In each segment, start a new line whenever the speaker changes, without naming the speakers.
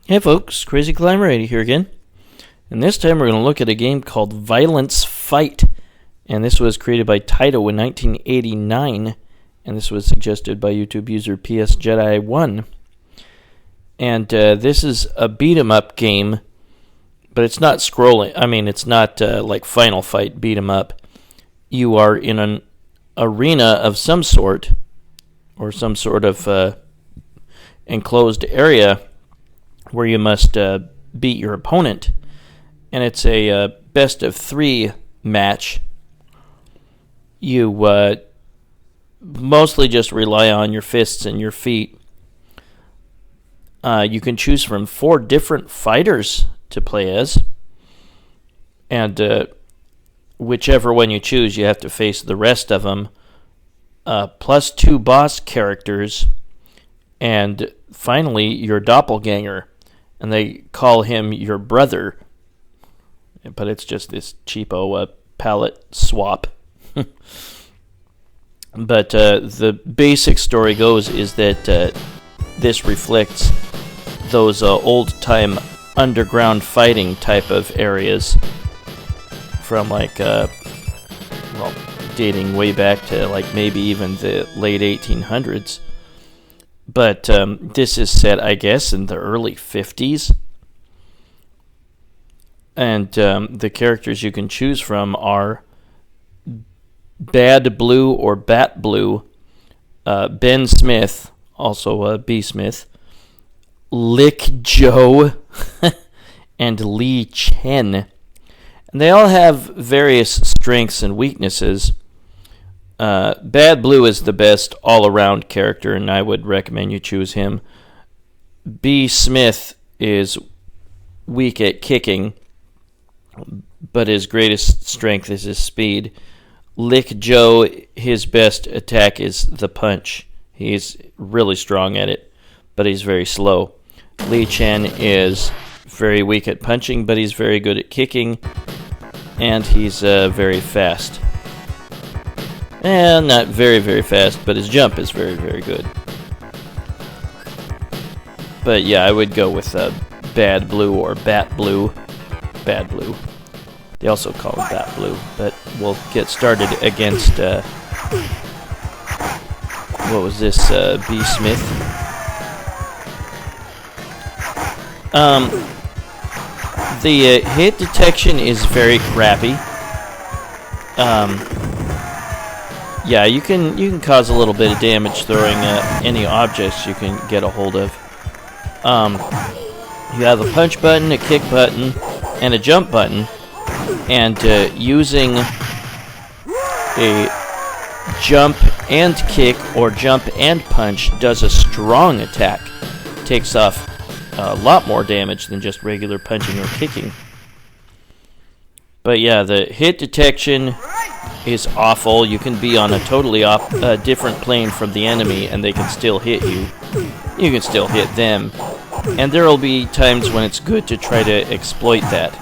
Hey folks, Crazy Climber 80 here again. And this time we're going to look at a game called Violence Fight. And this was created by Taito in 1989. And this was suggested by YouTube user PS Jedi 1. And this is a beat-em-up game, but it's not scrolling. I mean, it's not like Final Fight beat-em-up. You are in an arena of some sort, or some sort of enclosed area, where you must beat your opponent. And it's a best of 3 match. You mostly just rely on your fists and your feet. You can choose from 4 different fighters to play as. And whichever one you choose, you have to face the rest of them. Plus 2 boss characters. And finally, your doppelganger. And they call him your brother. But it's just this cheapo pallet swap. But the basic story goes is that this reflects those old-time underground fighting type of areas from like, dating way back to like maybe even the late 1800s. But this is set, I guess, in the early 50s. And the characters you can choose from are Bad Blue or Bat Blue, Ben Smith, also B. Smith, Lick Joe, and LEE CHEN. And they all have various strengths and weaknesses. Bad Blue is the best all-around character, and I would recommend you choose him. B. Smith is weak at kicking, but his greatest strength is his speed. Lick Joe, his best attack is the punch. He's really strong at it, but he's very slow. LEE CHEN is very weak at punching, but he's very good at kicking, and he's very fast. And not very, very fast, but his jump is very, very good. But yeah, I would go with Bad Blue or Bat Blue. Bad Blue. They also call it Bat Blue, but we'll get started against, what was this, B. Smith? The hit detection is very crappy. Yeah, you can cause a little bit of damage throwing any objects you can get a hold of. You have a punch button, a kick button, and a jump button. And using a jump and kick or jump and punch does a strong attack. Takes off a lot more damage than just regular punching or kicking. But yeah, the hit detection is awful. You can be on a totally different plane from the enemy and they can still hit you. You can still hit them. And there will be times when it's good to try to exploit that.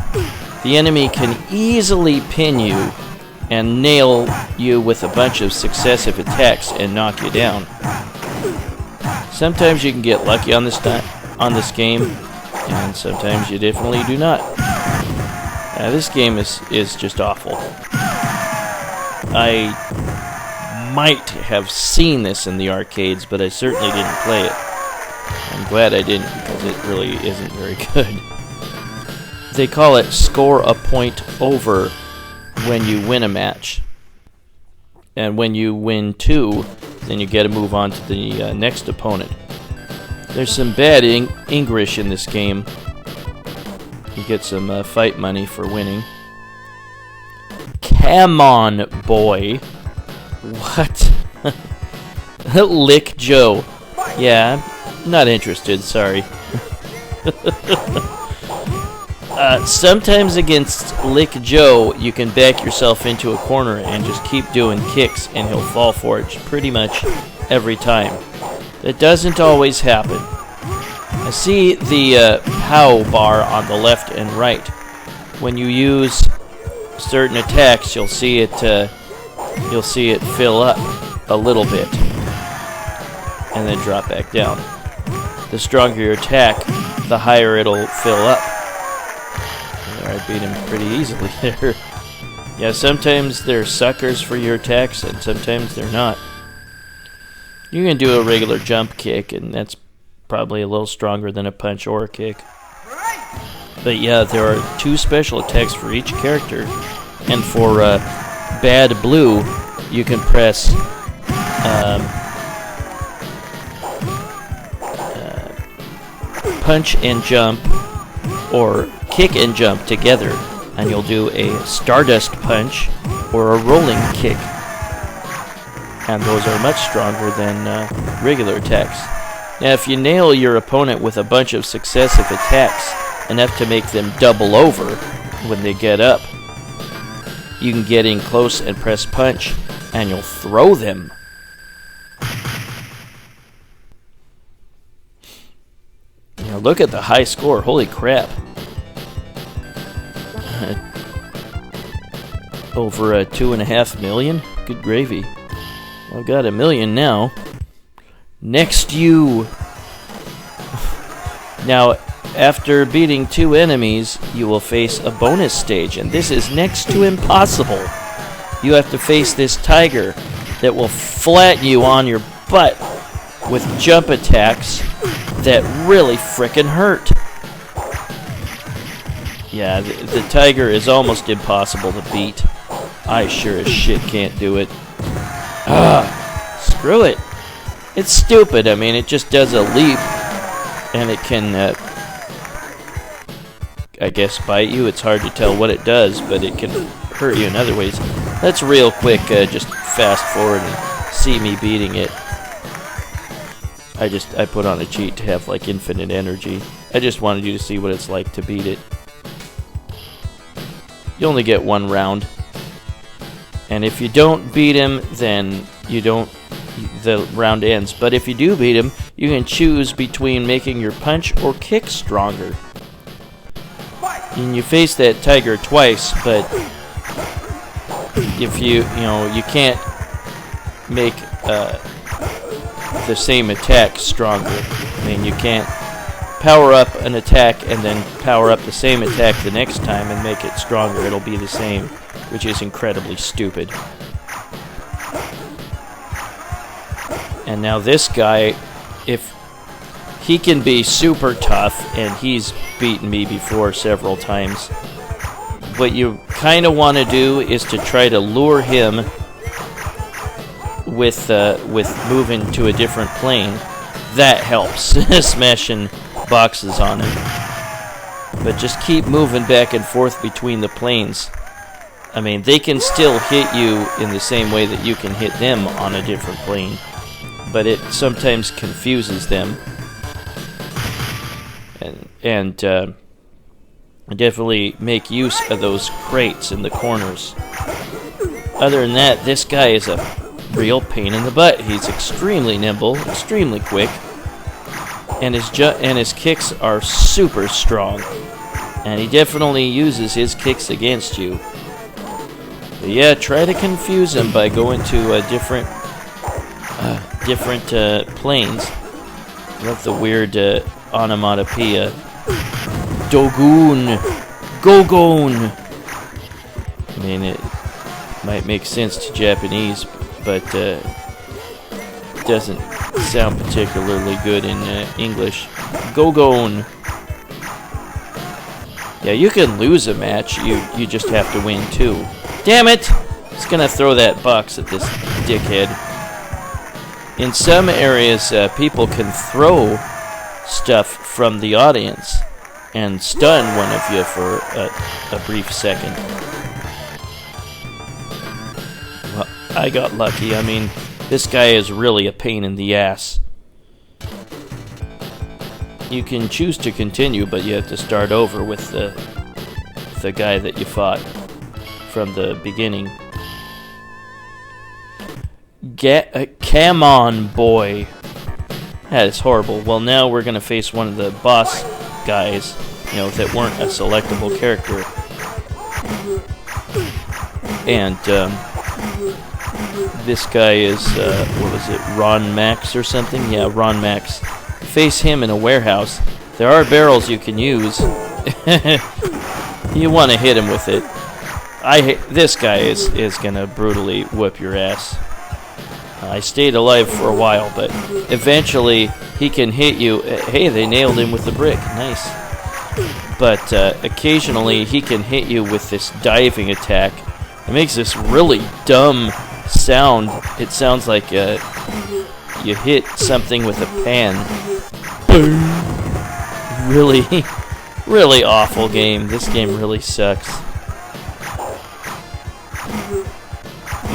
The enemy can easily pin you and nail you with a bunch of successive attacks and knock you down. Sometimes you can get lucky on this game, and sometimes you definitely do not. This game is just awful. I might have seen this in the arcades, but I certainly didn't play it. I'm glad I didn't, because it really isn't very good. They call it score a point over when you win a match. And when you win 2, then you get to move on to the next opponent. There's some bad English in this game. You get some fight money for winning. Camon Boy. What? Lick Joe. Yeah, I'm not interested, sorry. Sometimes against Lick Joe, you can back yourself into a corner and just keep doing kicks, and he'll fall for it pretty much every time. That doesn't always happen. I see the POW bar on the left and right. When you use certain attacks, you'll see it fill up a little bit, and then drop back down. the stronger your attack, the higher it'll fill up. There, I beat him pretty easily there. Yeah, sometimes they're suckers for your attacks, and sometimes they're not. You can do a regular jump kick, and that's probably a little stronger than a punch or a kick. But yeah, there are 2 special attacks for each character. And for Bad Blue, you can press punch and jump, or kick and jump together, and you'll do a Stardust Punch or a Rolling Kick. And those are much stronger than regular attacks. Now, if you nail your opponent with a bunch of successive attacks, enough to make them double over when they get up, you can get in close and press punch, and you'll throw them. Now look at the high score, holy crap. Over 2.5 million? Good gravy. I've got 1 million now. Next you! Now, after beating 2 enemies, you will face a bonus stage, and this is next to impossible. You have to face this tiger that will flatten you on your butt with jump attacks that really frickin' hurt. Yeah, the tiger is almost impossible to beat. I sure as shit can't do it. Screw it. It's stupid. I mean, it just does a leap, and it can, I guess, bite you. It's hard to tell what it does, but it can hurt you in other ways. Let's real quick just fast forward and see me beating it. I put on a cheat to have like infinite energy. I just wanted you to see what it's like to beat it. You only get 1 round. And if you don't beat him, then the round ends. But if you do beat him, you can choose between making your punch or kick stronger. And you face that tiger twice, but if you can't make the same attack stronger. I mean, you can't power up an attack and then power up the same attack the next time and make it stronger. It'll be the same, which is incredibly stupid. And now this guy, if he can be super tough, and he's beaten me before several times, what you kind of want to do is to try to lure him with moving to a different plane. That helps. Smashing boxes on him. But just keep moving back and forth between the planes. I mean, they can still hit you in the same way that you can hit them on a different plane, but it sometimes confuses them. And definitely make use of those crates in the corners. Other than that, this guy is a real pain in the butt. He's extremely nimble, extremely quick, and his kicks are super strong. And he definitely uses his kicks against you. But yeah, try to confuse him by going to different planes. I love the weird onomatopoeia. Dogoon! Gogon! I mean, it might make sense to Japanese, but it doesn't sound particularly good in English. Gogon! Yeah, you can lose a match, you just have to win too. Damn it! It's gonna throw that box at this dickhead. In some areas, people can throw stuff from the audience and stun one of you for a brief second. Well, I got lucky. I mean, this guy is really a pain in the ass. You can choose to continue, but you have to start over with the guy that you fought from the beginning. Camon Boy. That is horrible. Well, now we're going to face one of the boss guys, that weren't a selectable character. And this guy is, what was it, Ron Max or something? Yeah, Ron Max. face him in a warehouse, there are barrels you can use. You want to hit him with it. This guy is gonna brutally whip your ass. I stayed alive for a while, but eventually he can hit you. Hey, they nailed him with the brick. Nice. But occasionally he can hit you with this diving attack. It makes this really dumb sound. It sounds like you hit something with a pan. Boom. Really, really awful game. This game really sucks.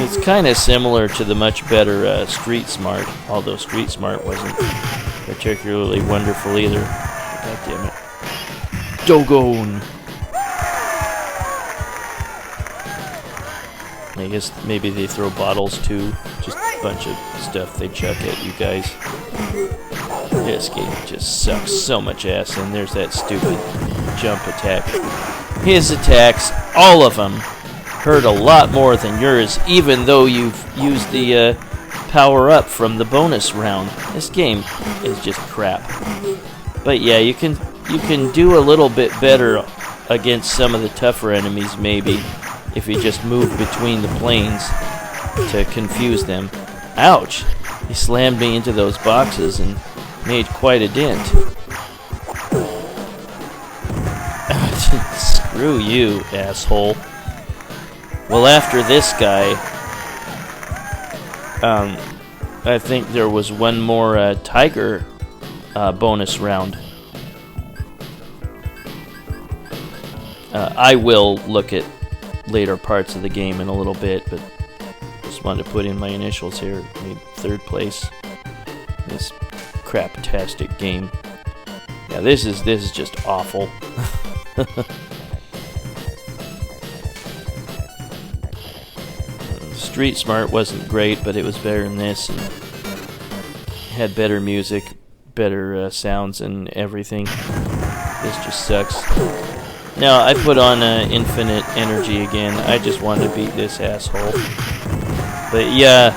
It's kind of similar to the much better Street Smart, although Street Smart wasn't particularly wonderful either. God damn it. Doggone! I guess maybe they throw bottles too. Just a bunch of stuff they chuck at you guys. This game just sucks so much ass, and there's that stupid jump attack. His attacks, all of them, hurt a lot more than yours, even though you've used the power-up from the bonus round. This game is just crap. But yeah, you can do a little bit better against some of the tougher enemies, maybe, if you just move between the planes to confuse them. Ouch! He slammed me into those boxes and made quite a dent. Screw you, asshole. Well, after this guy, I think there was one more tiger bonus round. I will look at later parts of the game in a little bit, but just wanted to put in my initials here. Made 3rd place. This crap-tastic game. Yeah, this is just awful. Street Smart wasn't great, but it was better than this, and had better music, better sounds, and everything. This just sucks. Now, I put on infinite energy again. I just wanted to beat this asshole. But yeah,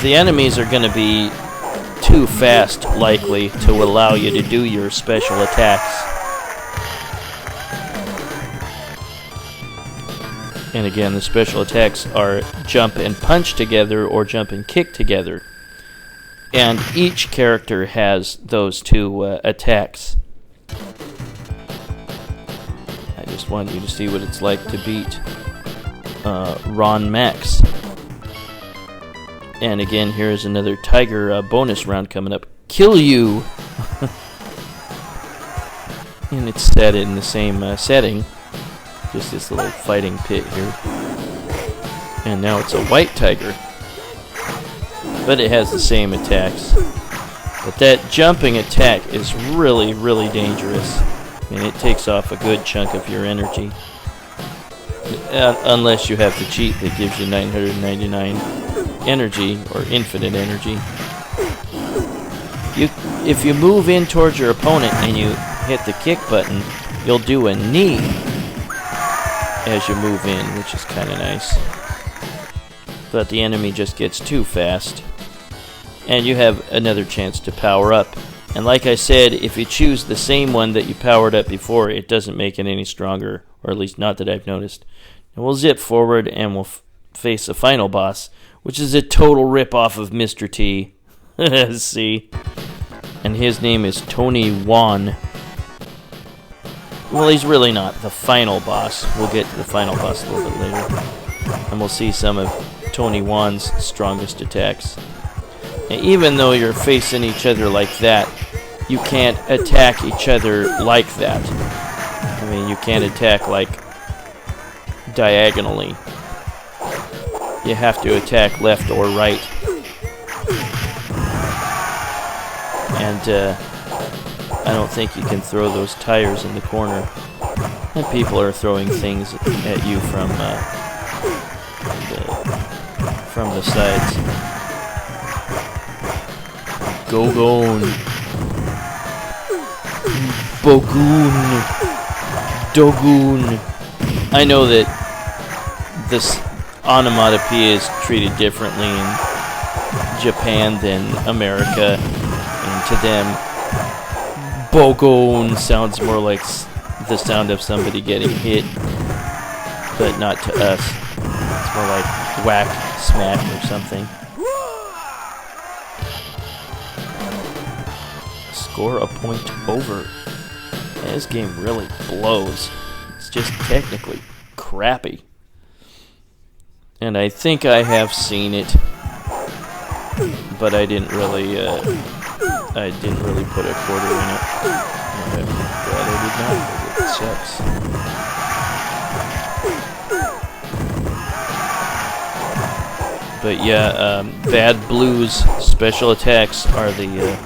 the enemies are going to be too fast, likely, to allow you to do your special attacks. And again, the special attacks are jump and punch together or jump and kick together. And each character has those two attacks. I just wanted you to see what it's like to beat Ron Max. And again, here's another Tiger bonus round coming up. Kill you! And it's set in the same setting. Just this little fighting pit here. And now it's a white tiger. But it has the same attacks. But that jumping attack is really, really dangerous. I mean, it takes off a good chunk of your energy. Unless you have the cheat that gives you 999 energy, or infinite energy. If you move in towards your opponent and you hit the kick button, you'll do a knee as you move in, which is kind of nice. But the enemy just gets too fast. And you have another chance to power up. And like I said, if you choose the same one that you powered up before, it doesn't make it any stronger, or at least not that I've noticed. And we'll zip forward and we'll face the final boss, which is a total rip-off of Mr. T. See? And his name is Tony Juan. Well, he's really not the final boss. We'll get to the final boss a little bit later. And we'll see some of Tony Juan's strongest attacks. And even though you're facing each other like that, you can't attack each other like that. I mean, you can't attack like diagonally. You have to attack left or right. And I don't think you can throw those tires in the corner. And people are throwing things at you from the sides. Gogon. Bogoon. Dogoon. I know that this onomatopoeia is treated differently in Japan than America and to them, bogon sounds more like the sound of somebody getting hit, but not to us. It's more like whack, smack, or something. Score a point over. Man, this game really blows. It's just technically crappy. And I think I have seen it, but I didn't really put a quarter in it. I'm glad I did not, because it sucks. But yeah, Bad Blue's special attacks are the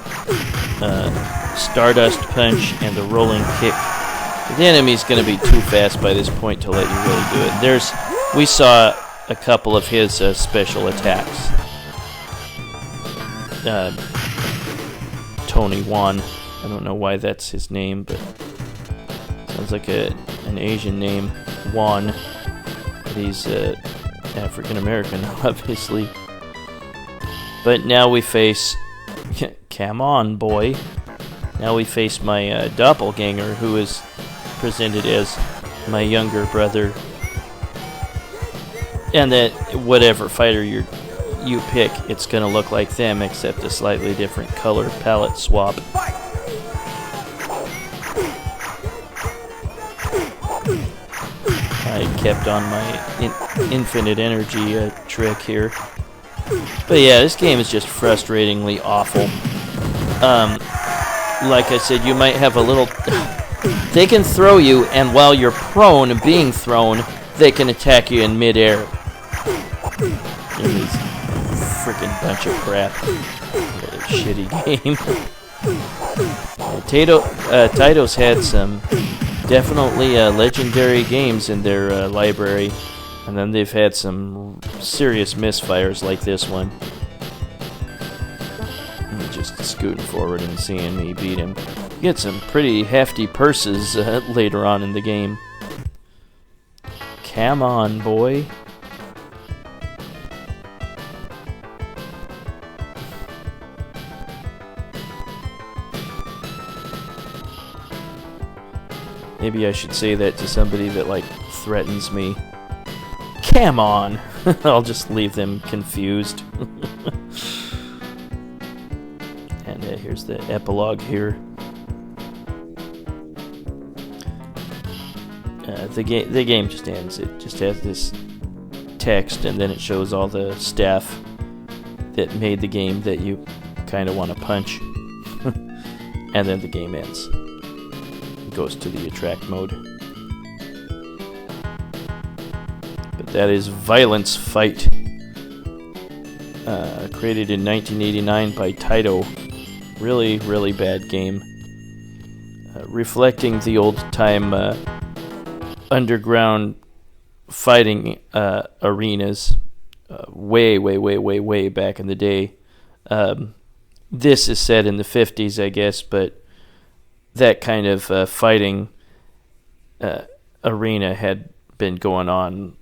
Stardust Punch and the Rolling Kick. The enemy's going to be too fast by this point to let you really do it. We saw a couple of his special attacks. Tony Juan. I don't know why that's his name, but sounds like an Asian name, Juan. But he's African American, obviously. But now we face Camon Boy. Now we face my doppelganger, who is presented as my younger brother. And that whatever fighter you pick, it's going to look like them, except a slightly different color palette swap. I kept on my infinite energy trick here. But yeah, this game is just frustratingly awful. Like I said, you might have a little... They can throw you, and while you're prone, being thrown, they can attack you in midair. This freaking bunch of crap. What a shitty game. Taito's had some definitely legendary games in their library, and then they've had some serious misfires like this one. Just scooting forward and seeing me beat him. Get some pretty hefty purses later on in the game. Camon Boy. Maybe I should say that to somebody that, like, threatens me. Camon! I'll just leave them confused. And here's the epilogue here. The game just ends. It just has this text, and then it shows all the staff that made the game that you kind of want to punch. And then the game ends. It goes to the attract mode. But that is Violence Fight. Created in 1989 by Taito. Really, really bad game. Reflecting the old-time underground fighting arenas way back in the day. This is set in the 50s, I guess, but that kind of fighting arena had been going on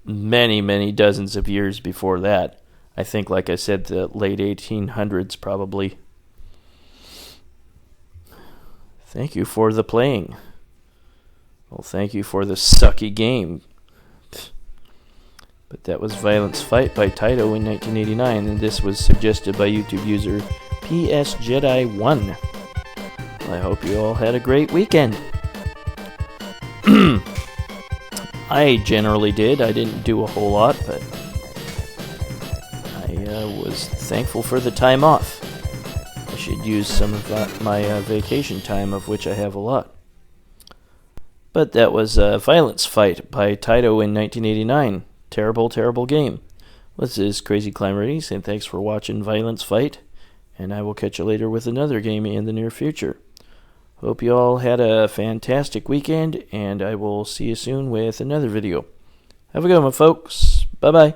many dozens of years before that. I think, like I said, the late 1800s probably. Thank you for the playing. Well, thank you for the sucky game. But that was Violence Fight by Taito in 1989, and this was suggested by YouTube user PS Jedi 1. Well, I hope you all had a great weekend. I generally did. I didn't do a whole lot, but I was thankful for the time off. I should use some of my vacation time, of which I have a lot. But that was Violence Fight by Taito in 1989. Terrible game. This is Crazy Climber 80, saying thanks for watching Violence Fight, and I will catch you later with another game in the near future. Hope you all had a fantastic weekend, and I will see you soon with another video. Have a good one, folks. Bye-bye.